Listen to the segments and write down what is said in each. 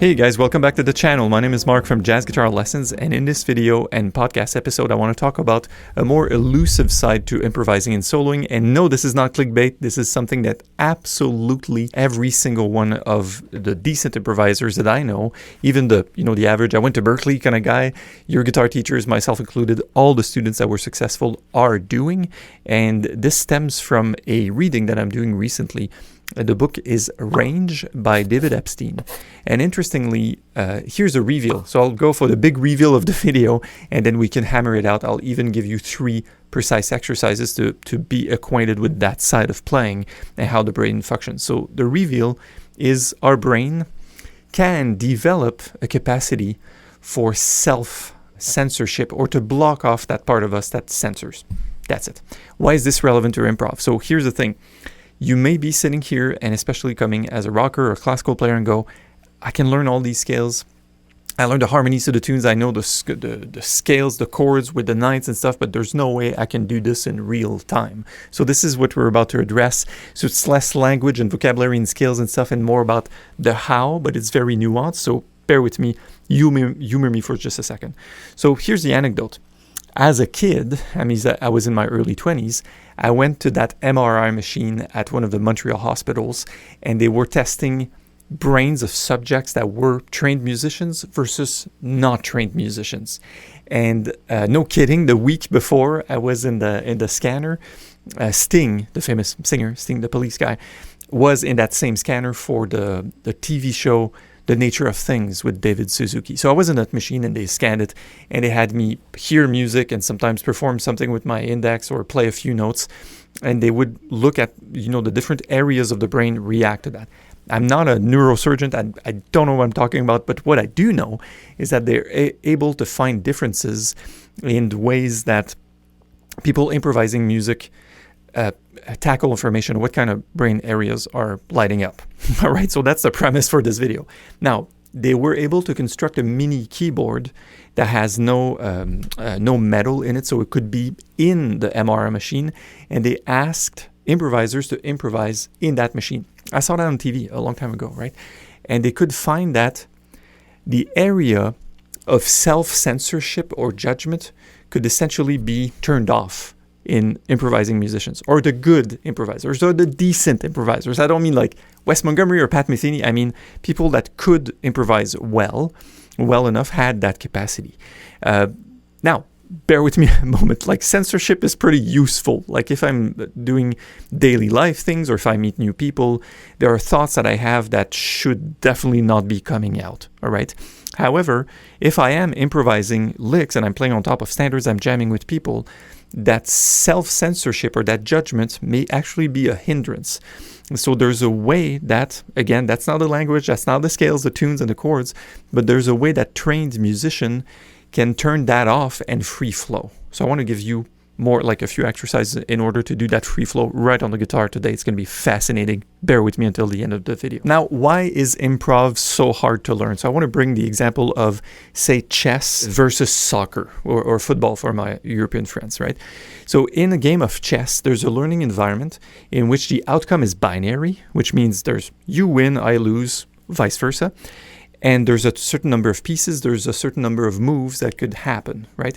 Hey guys, welcome back to the channel. My name is Mark from Jazz Guitar Lessons, and in this video and podcast episode I want to talk about a more elusive side to improvising and soloing. And no, this is not clickbait. This is something that absolutely every single one of the decent improvisers that I know, even the average, I went to Berkeley kind of guy, your guitar teachers, myself included, all the students that were successful are doing. And this stems from a reading that I'm doing recently. The book is Range by David Epstein. And interestingly, here's a reveal. So I'll go for the big reveal of the video, and then we can hammer it out. I'll even give you 3 precise exercises to be acquainted with that side of playing and how the brain functions. So the reveal is our brain can develop a capacity for self-censorship, or to block off that part of us that censors. That's it. Why is this relevant to improv? So here's the thing. You may be sitting here, and especially coming as a rocker or a classical player, and go, I can learn all these scales. I learned the harmonies to the tunes. I know the scales, the chords with the ninths and stuff, but there's no way I can do this in real time. So this is what we're about to address. So it's less language and vocabulary and scales and stuff, and more about the how, but it's very nuanced. So bear with me, humor me for just a second. So here's the anecdote. As a kid, I was in my early 20s, I went to that MRI machine at one of the Montreal hospitals, and they were testing brains of subjects that were trained musicians versus not trained musicians. And no kidding, the week before I was in the scanner, Sting, the famous singer, Sting the Police guy, was in that same scanner for the TV show The Nature of Things with David Suzuki. So I was in that machine, and they scanned it, and they had me hear music and sometimes perform something with my index or play a few notes, and they would look at the different areas of the brain react to that. I'm not a neurosurgeon. I don't know what I'm talking about, but what I do know is that they're able to find differences in ways that people improvising music tackle information, what kind of brain areas are lighting up. All right, so that's the premise for this video. Now, they were able to construct a mini keyboard that has no metal in it, so it could be in the MRI machine, and they asked improvisers to improvise in that machine. I saw that on TV a long time ago, right? And they could find that the area of self-censorship or judgment could essentially be turned off in improvising musicians, or the good improvisers, or the decent improvisers. I don't mean like Wes Montgomery or Pat Metheny. I mean people that could improvise well enough, had that capacity. Now, bear with me a moment. Like, censorship is pretty useful. Like, if I'm doing daily life things, or if I meet new people, there are thoughts that I have that should definitely not be coming out, all right? However, if I am improvising licks and I'm playing on top of standards, I'm jamming with people, that self-censorship or that judgment may actually be a hindrance. So there's a way that, again, that's not the language, that's not the scales, the tunes, and the chords, but there's a way that trained musician can turn that off and free flow. So I want to give you more, like a few exercises in order to do that free flow right on the guitar today. It's going to be fascinating. Bear with me until the end of the video. Now, why is improv so hard to learn? So I want to bring the example of, say, chess versus soccer or football for my European friends, right? So in a game of chess, there's a learning environment in which the outcome is binary, which means there's you win, I lose, vice versa. And there's a certain number of pieces, there's a certain number of moves that could happen, right?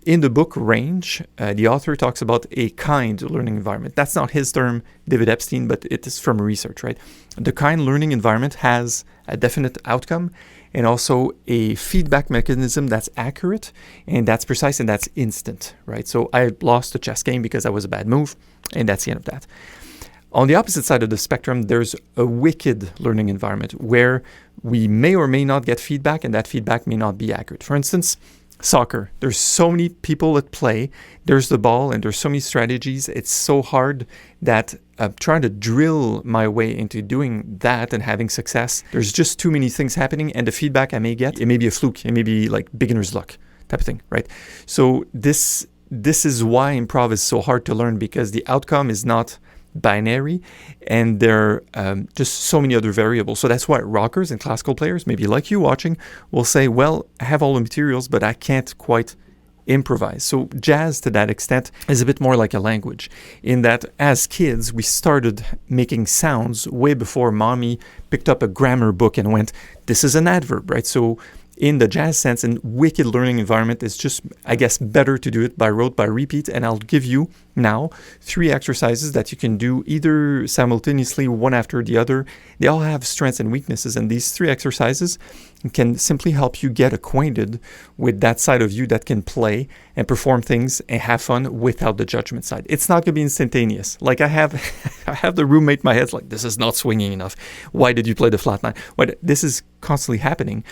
In the book Range, the author talks about a kind learning environment. That's not his term, David Epstein, but it is from research, right? The kind learning environment has a definite outcome and also a feedback mechanism that's accurate and that's precise and that's instant, right? So I lost the chess game because that was a bad move, and that's the end of that. On the opposite side of the spectrum, there's a wicked learning environment where we may or may not get feedback, and that feedback may not be accurate. For instance, soccer. There's so many people at play. There's the ball, and there's so many strategies. It's so hard that trying to drill my way into doing that and having success, there's just too many things happening, and the feedback I may get, it may be a fluke. It may be like beginner's luck type of thing, right? So this is why improv is so hard to learn, because the outcome is not binary, and there are just so many other variables. So that's why rockers and classical players, maybe like you watching, will say, well, I have all the materials, but I can't quite improvise. So jazz, to that extent, is a bit more like a language, in that as kids, we started making sounds way before mommy picked up a grammar book and went, this is an adverb, right? So in the jazz sense, in wicked learning environment, it's just, I guess, better to do it by rote, by repeat. And I'll give you now 3 exercises that you can do either simultaneously, one after the other. They all have strengths and weaknesses, and these 3 exercises can simply help you get acquainted with that side of you that can play and perform things and have fun without the judgment side. It's not going to be instantaneous. Like I have the roommate in my head like, this is not swinging enough. Why did you play the flat 9? But this is constantly happening.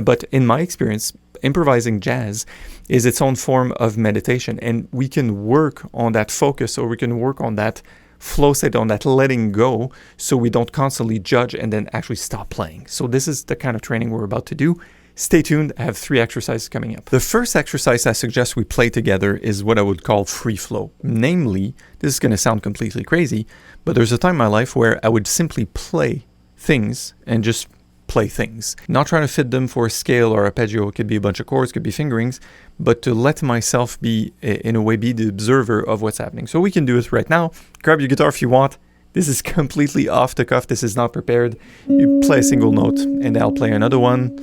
But in my experience, improvising jazz is its own form of meditation, and we can work on that focus, or we can work on that flow state, on that letting go, so we don't constantly judge and then actually stop playing. So this is the kind of training we're about to do. Stay tuned. I have 3 exercises coming up. The first exercise I suggest we play together is what I would call free flow. Namely, this is going to sound completely crazy, but there's a time in my life where I would simply play things and just play things. Not trying to fit them for a scale or arpeggio. It could be a bunch of chords, could be fingerings, but to let myself be, in a way, be the observer of what's happening. So we can do it right now. Grab your guitar if you want. This is completely off the cuff. This is not prepared. You play a single note, and I'll play another one,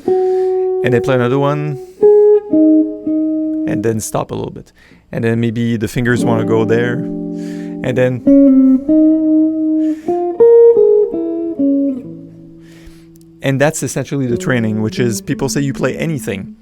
and then play another one, and then stop a little bit. And then maybe the fingers want to go there, and then... And that's essentially the training, which is people say you play anything.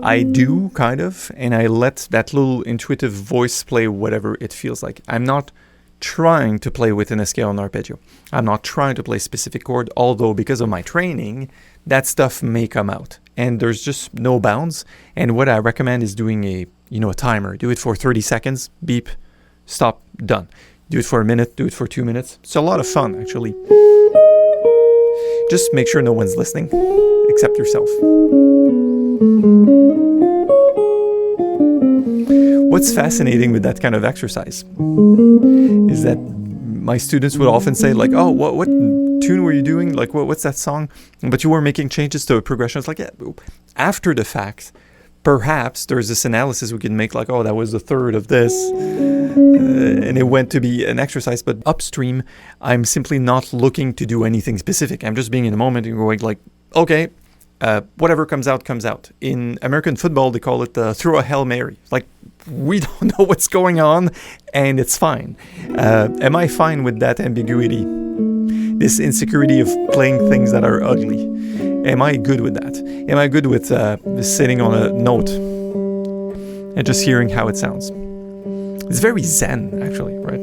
I do, kind of, and I let that little intuitive voice play whatever it feels like. I'm not trying to play within a scale and arpeggio. I'm not trying to play specific chord, although because of my training, that stuff may come out. And there's just no bounds. And what I recommend is doing a timer. Do it for 30 seconds, beep, stop, done. Do it for a minute, do it for 2 minutes. It's a lot of fun, actually. Just make sure no one's listening, except yourself. What's fascinating with that kind of exercise is that my students would often say, like, oh, what tune were you doing? Like, what's that song? But you were making changes to a progression. It's like, yeah, after the fact, perhaps there's this analysis we can make, like, oh, that was the third of this, and it went to be an exercise. But upstream, I'm simply not looking to do anything specific. I'm just being in the moment and going like, okay, whatever comes out, comes out. In American football, they call it throw a Hail Mary. Like, we don't know what's going on, and it's fine. Am I fine with that ambiguity? This insecurity of playing things that are ugly? Am I good with that? Am I good with sitting on a note and just hearing how it sounds? It's very zen, actually, right?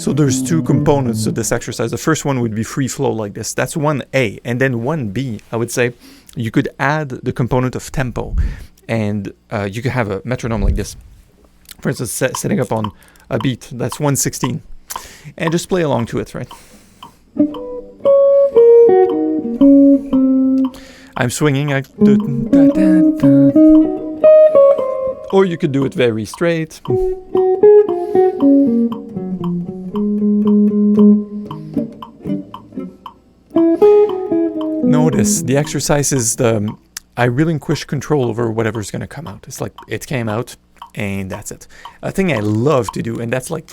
So there's 2 components to this exercise. The first one would be free flow like this. That's 1A. And then 1B, I would say, you could add the component of tempo. And you could have a metronome like this. For instance, setting up on a beat. That's 1/16. And just play along to it, right? I'm swinging. Or you could do it very straight. Notice the exercise is I relinquish control over whatever's going to come out. It's like it came out and that's it. A thing I love to do, and that's like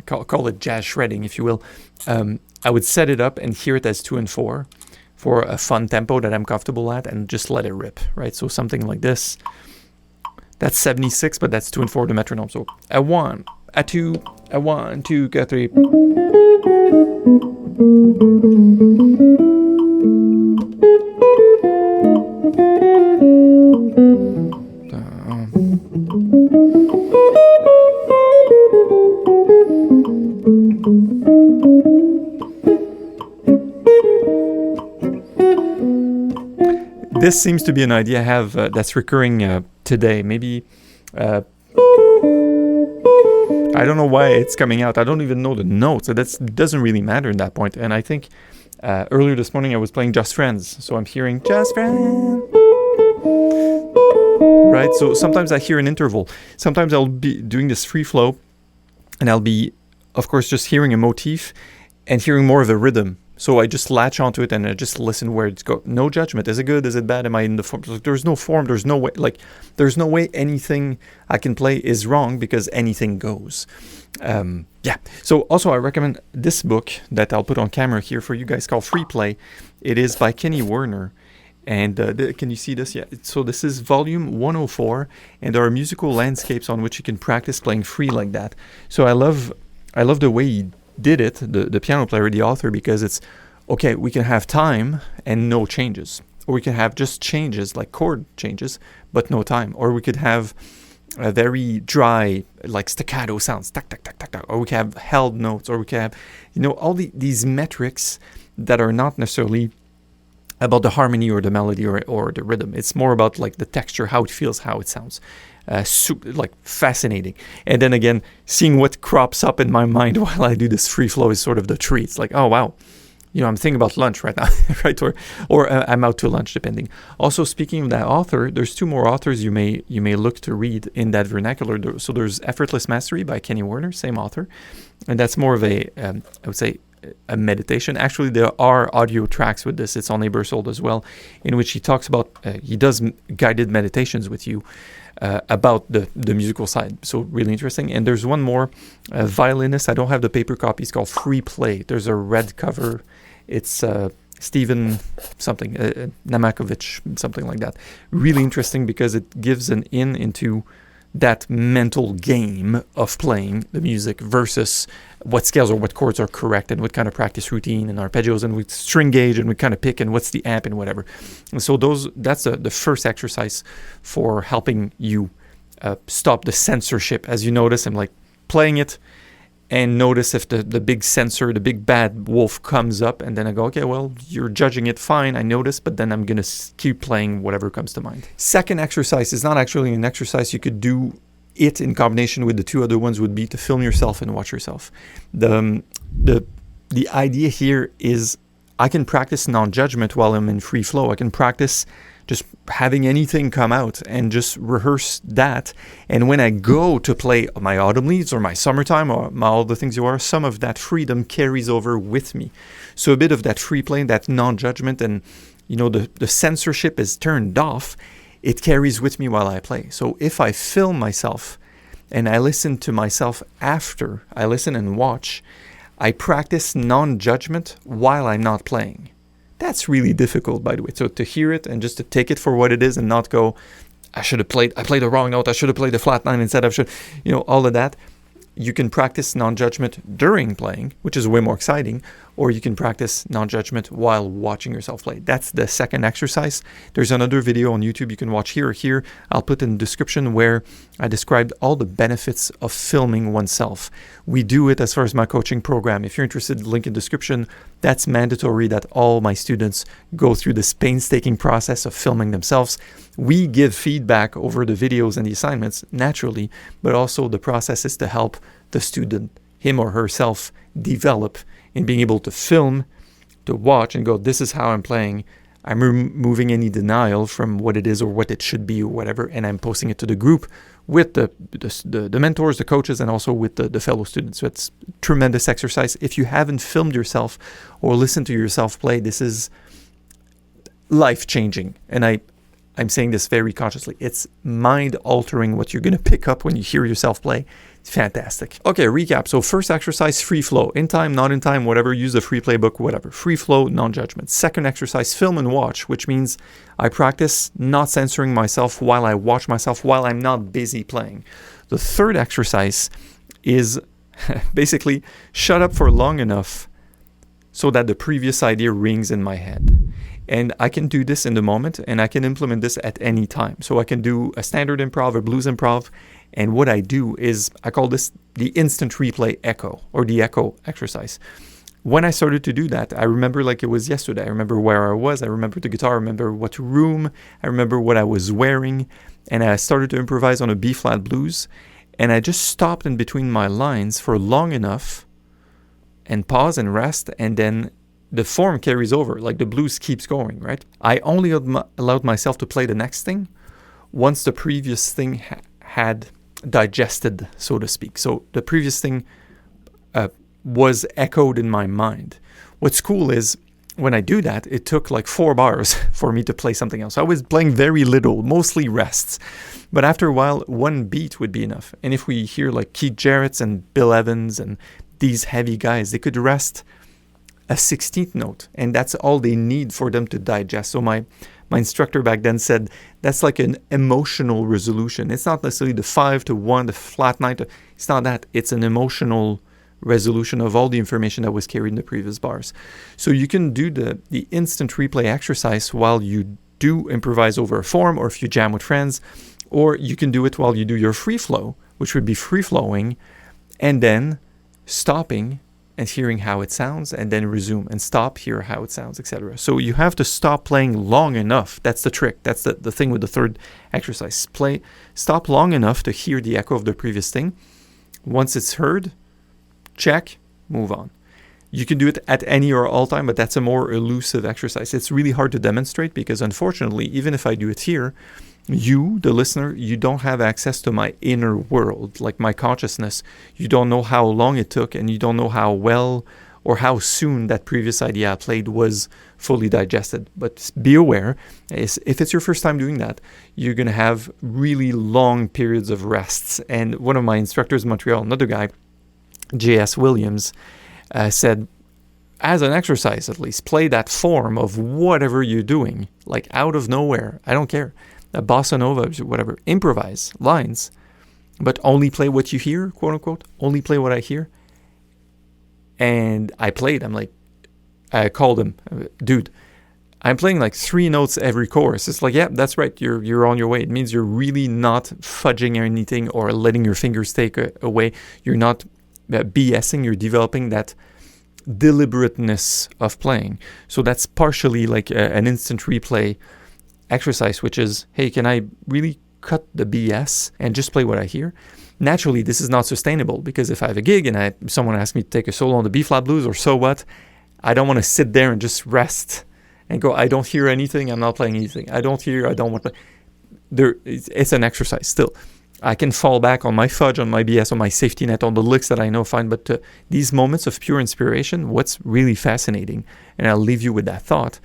call it jazz shredding, if you will. I would set it up and hear it as 2 and 4 for a fun tempo that I'm comfortable at, and just let it rip, right? So something like this. That's 76, but that's 2 and 4 the metronome. So a 1, a 2, a 1, 2, a 3. This seems to be an idea I have that's recurring today. Maybe I don't know why it's coming out. I don't even know the notes. So that doesn't really matter in that point. And I think earlier this morning I was playing Just Friends. So I'm hearing Just Friends. Right? So sometimes I hear an interval. Sometimes I'll be doing this free flow and I'll be, of course, just hearing a motif and hearing more of a rhythm. So I just latch onto it and I just listen where it's go. No judgment. Is it good? Is it bad? Am I in the form? Like, there's no form. There's no way. Like, there's no way anything I can play is wrong because anything goes. Yeah. So also I recommend this book that I'll put on camera here for you guys called Free Play. It is by Kenny Werner. And can you see this? Yeah. So this is volume 104, and there are musical landscapes on which you can practice playing free like that. So I love the way he did it, the piano player, the author, because it's, okay, we can have time and no changes. Or we can have just changes, like chord changes, but no time. Or we could have a very dry, like staccato sounds, tack, tack, tack, tack, tack. Or we can have held notes, or we can have, all these metrics that are not necessarily about the harmony or the melody or the rhythm. It's more about like the texture, how it feels, how it sounds. Like fascinating. And then again, seeing what crops up in my mind while I do this free flow is sort of the treat. It's like, oh wow, I'm thinking about lunch right now, right? Or I'm out to lunch, depending. Also, speaking of that author, there's two more authors you may look to read in that vernacular. So there's Effortless Mastery by Kenny Werner, same author, and that's more of I would say, a meditation. Actually, there are audio tracks with this. It's on Ebersold as well, in which he talks about, he does guided meditations with you about the musical side. So really interesting. And there's one more, violinist. I don't have the paper copy. It's called Free Play. There's a red cover. It's Stephen something, Namakovich, something like that. Really interesting because it gives an in into that mental game of playing the music versus what scales or what chords are correct and what kind of practice routine and arpeggios and with string gauge and we kind of pick and what's the amp and whatever. And so that's the first exercise for helping you stop the censorship. As you notice, I'm like playing it and notice if the big censor, the big bad wolf comes up, and then I go, okay, well, you're judging it, fine, I notice, but then I'm going to keep playing whatever comes to mind. Second exercise is not actually an exercise. You could do it in combination with the two other ones would be to film yourself and watch yourself. The idea here is I can practice non-judgment while I'm in free flow. I can practice just having anything come out and just rehearse that. And when I go to play my autumn leaves or my summertime or all the things you are, some of that freedom carries over with me. So a bit of that free play, that non-judgment, and the censorship is turned off. It carries with me while I play. So if I film myself and I listen to myself after I listen and watch, I practice non-judgment while I'm not playing. That's really difficult, by the way. So to hear it and just to take it for what it is and not go, I played the wrong note, I should have played the flat nine instead of, all of that. You can practice non-judgment during playing, which is way more exciting, or you can practice non-judgment while watching yourself play. That's the second exercise. There's another video on YouTube you can watch here or here. I'll put in the description where I described all the benefits of filming oneself. We do it as far as my coaching program. If you're interested, link in the description. That's mandatory that all my students go through this painstaking process of filming themselves. We give feedback over the videos and the assignments naturally, but also the process is to help the student, him or herself, develop in being able to film, to watch and go, this is how I'm playing. I'm removing any denial from what it is or what it should be or whatever, and I'm posting it to the group with the mentors, the coaches, and also with the fellow students. So it's tremendous exercise. If you haven't filmed yourself or listened to yourself play, this is life-changing. And I'm saying this very consciously. It's mind-altering what you're going to pick up when you hear yourself play. It's fantastic. Okay, recap. So first exercise, free flow. In time, not in time, whatever. Use the free playbook, whatever. Free flow, non-judgment. Second exercise, film and watch, which means I practice not censoring myself while I watch myself, while I'm not busy playing. The third exercise is basically shut up for long enough so that the previous idea rings in my head. And I can do this in the moment, and I can implement this at any time. So I can do a standard improv, a blues improv, and what I do is I call this the instant replay echo, or the echo exercise. When I started to do that, I remember like it was yesterday. I remember where I was. I remember the guitar. I remember what room. I remember what I was wearing. And I started to improvise on a B-flat blues. And I just stopped in between my lines for long enough and pause and rest, and then the form carries over, like the blues keeps going, right? I only allowed myself to play the next thing once the previous thing had digested, so to speak. So the previous thing was echoed in my mind. What's cool is when I do that, it took like 4 bars for me to play something else. I was playing very little, mostly rests. But after a while, one beat would be enough. And if we hear like Keith Jarrett's and Bill Evans and these heavy guys, they could rest a 16th note, and that's all they need for them to digest. So my instructor back then said that's like an emotional resolution. It's not necessarily the 5 to 1, the flat 9 to, it's not that. It's an emotional resolution of all the information that was carried in the previous bars. So you can do the instant replay exercise while you do improvise over a form, or if you jam with friends, or you can do it while you do your free flow, which would be free flowing, and then stopping and hearing how it sounds, and then resume and stop, hear how it sounds, etc. So you have to stop playing long enough. That's the trick. That's the thing with the third exercise. Stop long enough to hear the echo of the previous thing. Once it's heard, check, move on. You can do it at any or all time, but that's a more elusive exercise. It's really hard to demonstrate because, unfortunately, even if I do it here, you, the listener, you don't have access to my inner world, like my consciousness. You don't know how long it took, and you don't know how well or how soon that previous idea I played was fully digested. But be aware, if it's your first time doing that, you're going to have really long periods of rests. And one of my instructors in Montreal, another guy, J.S. Williams, said, as an exercise at least, play that form of whatever you're doing, like out of nowhere. I don't care. A bossa nova, whatever. Improvise lines, but only play what you hear, quote unquote. Only play what I hear. And I played. I called him, dude, I'm playing like 3 notes every chorus. It's like, yeah, that's right. You're on your way. It means you're really not fudging anything or letting your fingers take away. You're not BSing. You're developing that deliberateness of playing. So that's partially like an instant replay exercise, which is, hey, can I really cut the BS and just play what I hear? Naturally, this is not sustainable because if I have a gig and someone asks me to take a solo on the B-flat blues, or so what, I don't want to sit there and just rest and go, I don't hear anything, I'm not playing anything. I don't want to play. It's an exercise still. I can fall back on my fudge, on my BS, on my safety net, on the licks that I know fine, but these moments of pure inspiration, what's really fascinating, and I'll leave you with that thought,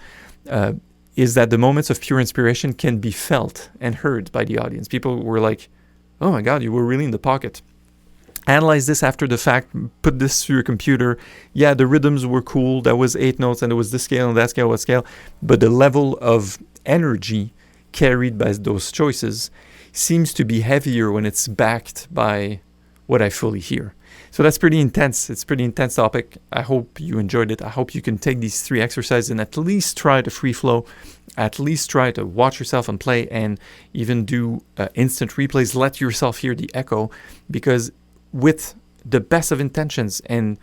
is that the moments of pure inspiration can be felt and heard by the audience. People were like, oh my God, you were really in the pocket. Analyze this after the fact, put this through your computer. Yeah, the rhythms were cool. That was 8 notes and it was this scale and that scale, what scale. But the level of energy carried by those choices seems to be heavier when it's backed by what I fully hear. So that's pretty intense. It's a pretty intense topic. I hope you enjoyed it. I hope you can take these 3 exercises and at least try to free flow, at least try to watch yourself and play, and even do instant replays. Let yourself hear the echo, because with the best of intentions and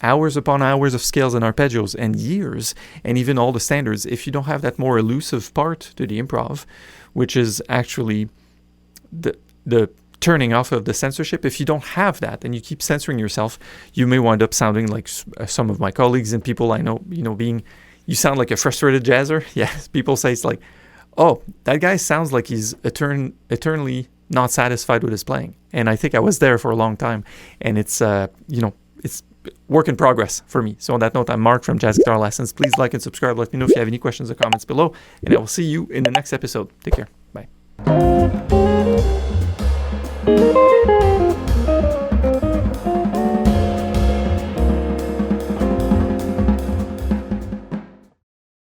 hours upon hours of scales and arpeggios and years and even all the standards, if you don't have that more elusive part to the improv, which is actually the turning off of the censorship, if you don't have that and you keep censoring yourself, you may wind up sounding like some of my colleagues and people I know, you sound like a frustrated jazzer. Yeah, people say it's like, oh, that guy sounds like he's eternally not satisfied with his playing. And I think I was there for a long time, and it's it's work in progress for me. So on that note, I'm Mark from Jazz Guitar Lessons. Please like and subscribe. Let me know if you have any questions or comments below, and I will see you in the next episode. Take care. Bye.